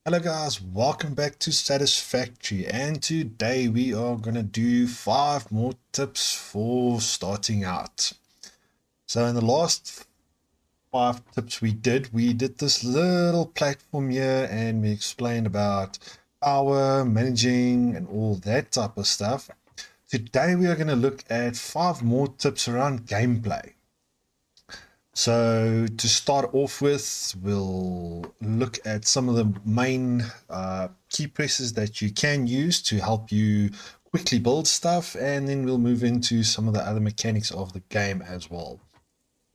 Hello guys, welcome back to Satisfactory, and today we are gonna do 5 more tips for starting out. So in the last 5 tips we did this little platform here and we explained about power, managing and all that type of stuff. Today we are gonna look at 5 more tips around gameplay. So to start off with, we'll look at some of the main key presses that you can use to help you quickly build stuff, and then we'll move into some of the other mechanics of the game as well.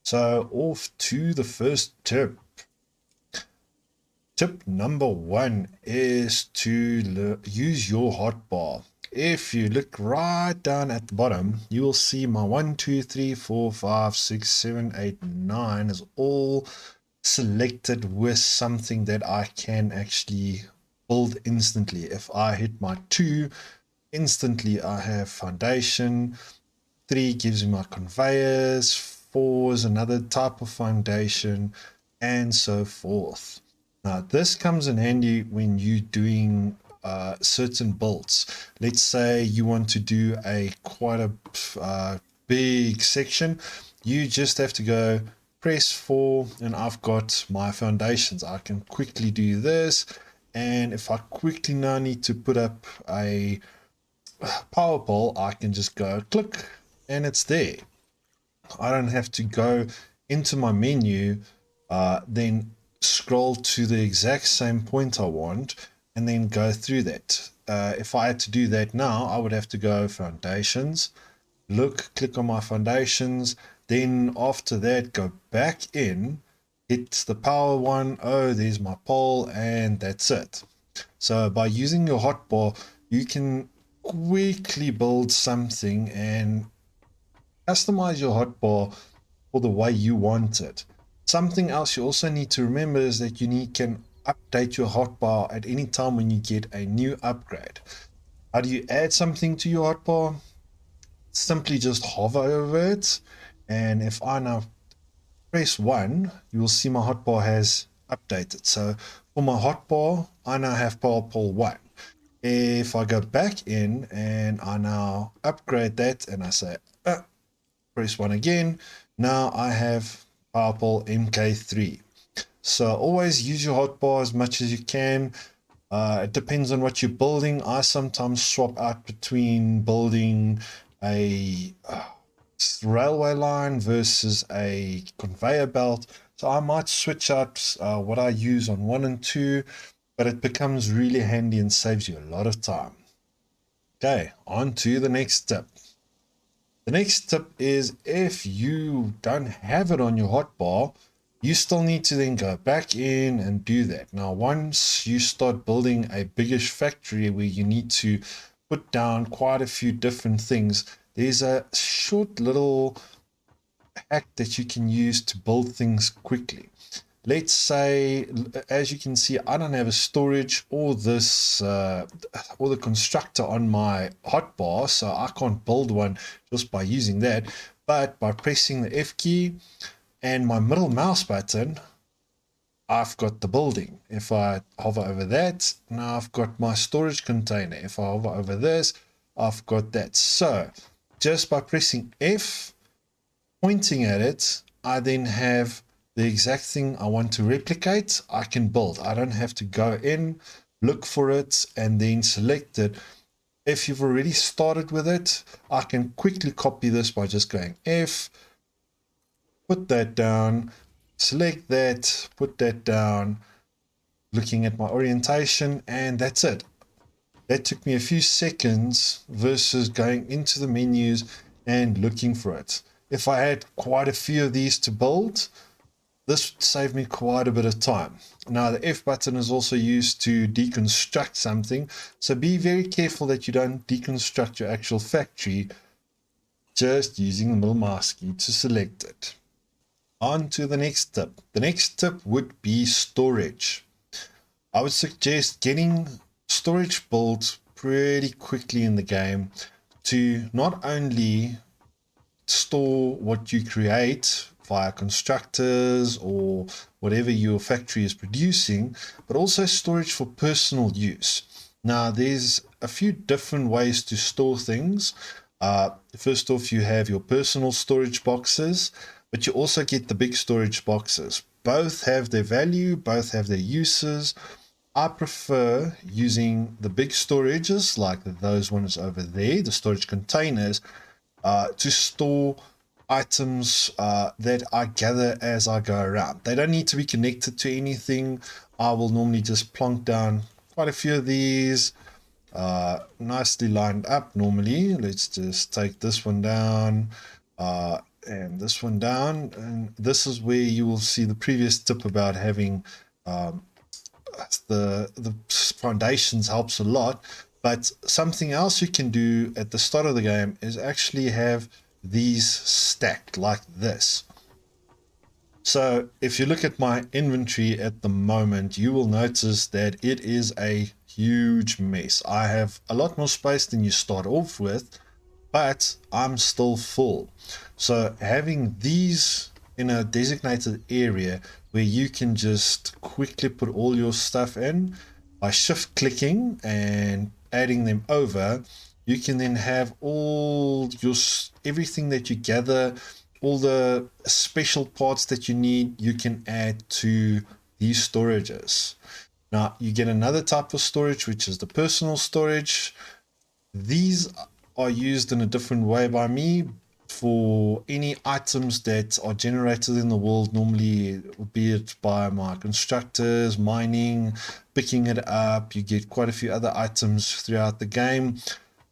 So off to the first tip. Tip number 1 is to use your hotbar. If you look right down at the bottom, you will see my 1, 2, 3, 4, 5, 6, 7, 8, 9 is all selected with something that I can actually build instantly. If I hit my 2, instantly I have foundation. 3 gives me my conveyors. 4 is another type of foundation, and so forth. Now this comes in handy when you're doing certain builds. Let's say you want to do quite a big section. You just have to go press 4 and I've got my foundations. I can quickly do this, and if I quickly now need to put up a power pole, I can just go click and it's there. I don't have to go into my menu, then scroll to the exact same point I want and then go through that. If I had to do that now, I would have to go foundations, click on my foundations, then after that go back in, hit the power one. Oh, there's my pole, and that's it. So by using your hotbar, you can quickly build something and customize your hotbar for the way you want it. Something else you also need to remember is that you can update your hotbar at any time when you get a new upgrade. How do you add something to your hotbar? Simply just hover over it, and if I now press 1, you will see my hotbar has updated. So for my hotbar, I now have power pole 1. If I go back in and I now upgrade that and I say press 1 again, now I have power pole MK3. So always use your hotbar as much as you can. It depends on what you're building. I sometimes swap out between building a railway line versus a conveyor belt. So I might switch out what I use on 1 and 2, but it becomes really handy and saves you a lot of time. Okay, on to the next tip. The next tip is, if you don't have it on your hotbar, you still need to then go back in and do that. Now, once you start building a biggish factory where you need to put down quite a few different things, there's a short little hack that you can use to build things quickly. Let's say, as you can see, I don't have a storage or the constructor on my hotbar, so I can't build one just by using that. But by pressing the F key and my middle mouse button, I've got the building. If I hover over that, now I've got my storage container. If I hover over this, I've got that. So just by pressing F, pointing at it, I then have the exact thing I want to replicate. I can build. I don't have to go in, look for it, and then select it. If you've already started with it, I can quickly copy this by just going F, put that down, select that, put that down, looking at my orientation, and that's it. That took me a few seconds versus going into the menus and looking for it. If I had quite a few of these to build, this would save me quite a bit of time. Now, the F button is also used to deconstruct something, so be very careful that you don't deconstruct your actual factory just using the middle mouse key to select it. On to the next tip. The next tip would be storage. I would suggest getting storage built pretty quickly in the game to not only store what you create fire constructors or whatever your factory is producing, but also storage for personal use. Now, there's a few different ways to store things. First off, you have your personal storage boxes, but you also get the big storage boxes. Both have their value, both have their uses. I prefer using the big storages like those ones over there, the storage containers, to store items that I gather as I go around. They don't need to be connected to anything. I will normally just plonk down quite a few of these, nicely lined up normally. Let's just take this one down, and this one down, and this is where you will see the previous tip about having the foundations helps a lot. But something else you can do at the start of the game is actually have these stacked like this. So if you look at my inventory at the moment, you will notice that it is a huge mess. I have a lot more space than you start off with, but I'm still full. So having these in a designated area where you can just quickly put all your stuff in by shift clicking and adding them over, you can then have all your everything that you gather, all the special parts that you need, you can add to these storages. Now you get another type of storage, which is the personal storage. These are used in a different way by me for any items that are generated in the world, normally be it by my constructors, mining, picking it up. You get quite a few other items throughout the game.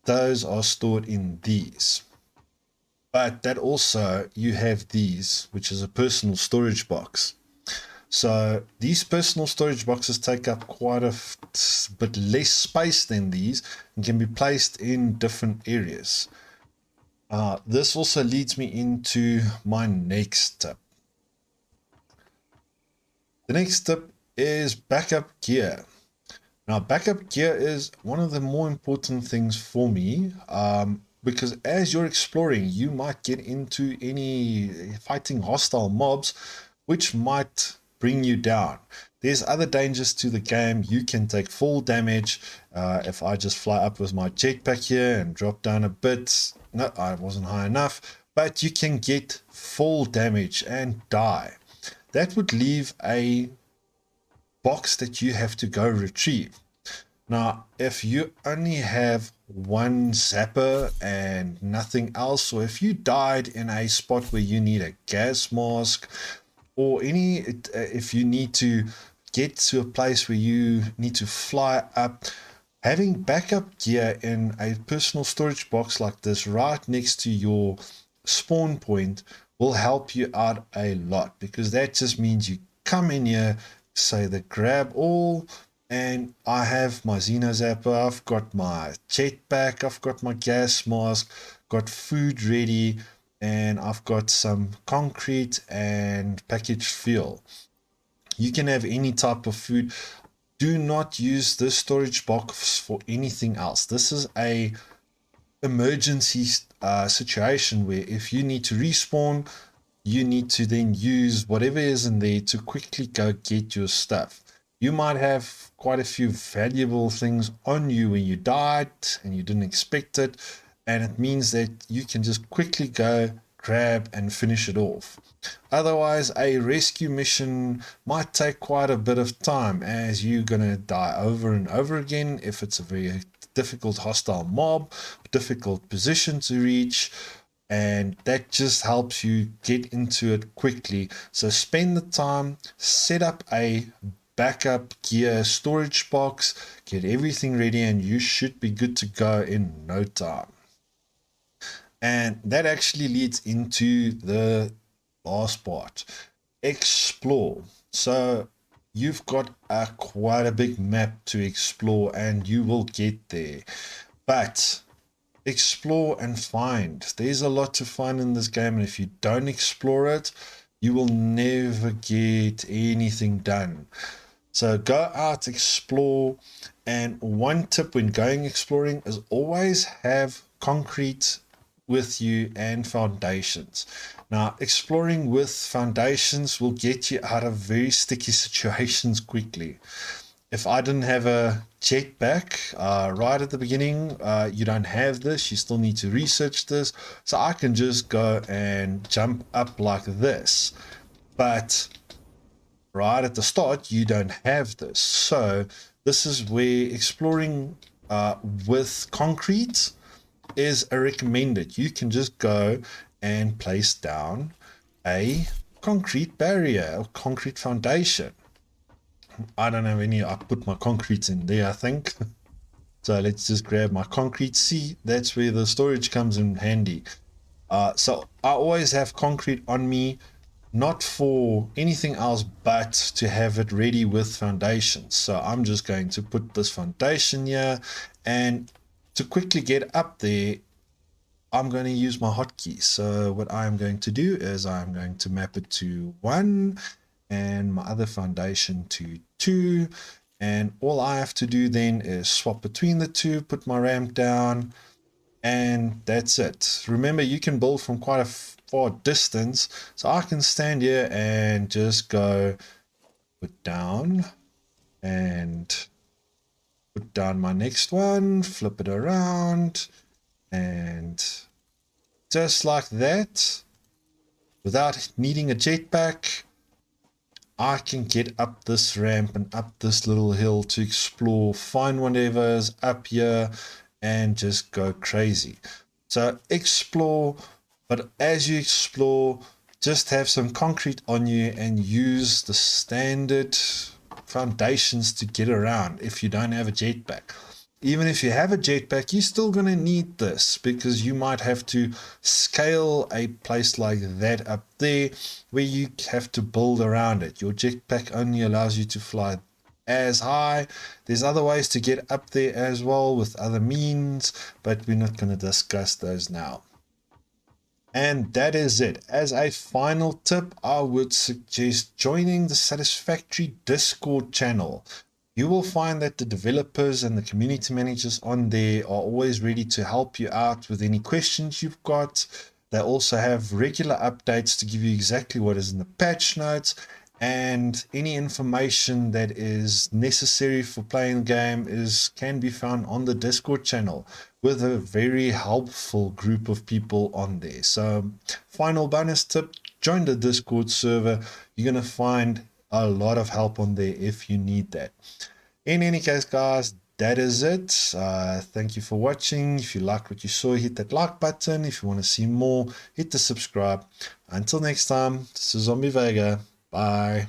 Those are stored in these. But that also, you have these, which is a personal storage box. So these personal storage boxes take up quite a bit less space than these and can be placed in different areas. This also leads me into my next tip. The next tip is backup gear. Now, backup gear is one of the more important things for me, because as you're exploring, you might get into any fighting hostile mobs, which might bring you down. There's other dangers to the game. You can take full damage. If I just fly up with my jetpack here and drop down a bit, no, I wasn't high enough, but you can get full damage and die. That would leave a box that you have to go retrieve. Now, if you only have one zapper and nothing else, or if you died in a spot where you need a gas mask, or if you need to get to a place where you need to fly up, having backup gear in a personal storage box like this right next to your spawn point will help you out a lot, because that just means you come in here, say the grab all, and I have my Xeno Zapper, I've got my jetpack, I've got my gas mask, got food ready, and I've got some concrete and packaged fuel. You can have any type of food. Do not use this storage box for anything else. This is a emergency situation where if you need to respawn, you need to then use whatever is in there to quickly go get your stuff. You might have quite a few valuable things on you when you died and you didn't expect it, and it means that you can just quickly go grab and finish it off. Otherwise, a rescue mission might take quite a bit of time, as you're going to die over and over again if it's a very difficult hostile mob, difficult position to reach, and that just helps you get into it quickly. So spend the time, set up a backup gear storage box, get everything ready, and you should be good to go in no time. And that actually leads into the last part, explore. So you've got quite a big map to explore, and you will get there, but explore and find. There's a lot to find in this game, and if you don't explore it, you will never get anything done. So go out, explore, and one tip when going exploring is always have concrete with you and foundations. Now, exploring with foundations will get you out of very sticky situations quickly. If I didn't have a jetpack right at the beginning, you don't have this, you still need to research this. So I can just go and jump up like this. But right at the start, you don't have this. So this is where exploring with concrete is a recommended. You can just go and place down a concrete barrier or concrete foundation. I don't have any, I put my concrete in there, I think. So let's just grab my concrete. See, that's where the storage comes in handy. So I always have concrete on me, not for anything else but to have it ready with foundations. So I'm just going to put this foundation here, and to quickly get up there, I'm going to use my hotkeys. So what I'm going to do is I'm going to map it to 1 and my other foundation to 2, and all I have to do then is swap between the two, put my ramp down, and that's it. Remember, you can build from quite a far distance, so I can stand here and just go put down and put down my next one, flip it around, and just like that, without needing a jetpack, I can get up this ramp and up this little hill to explore, find whatever's up here, and just go crazy. So explore, but as you explore, just have some concrete on you and use the standard foundations to get around if you don't have a jetpack. Even if you have a jetpack, you're still going to need this, because you might have to scale a place like that up there where you have to build around it. Your jetpack only allows you to fly as high. There's other ways to get up there as well with other means, but we're not going to discuss those now. And that is it. As a final tip, I would suggest joining the Satisfactory Discord channel. You will find that the developers and the community managers on there are always ready to help you out with any questions you've got. They also have regular updates to give you exactly what is in the patch notes, and any information that is necessary for playing the game can be found on the Discord channel with a very helpful group of people on there. So final bonus tip, join the Discord server. You're going to find a lot of help on there if you need that. In any case, guys, that is it. Thank you for watching. If you liked what you saw, hit that like button. If you want to see more, hit the subscribe. Until next time, this is Zombie Vega. Bye.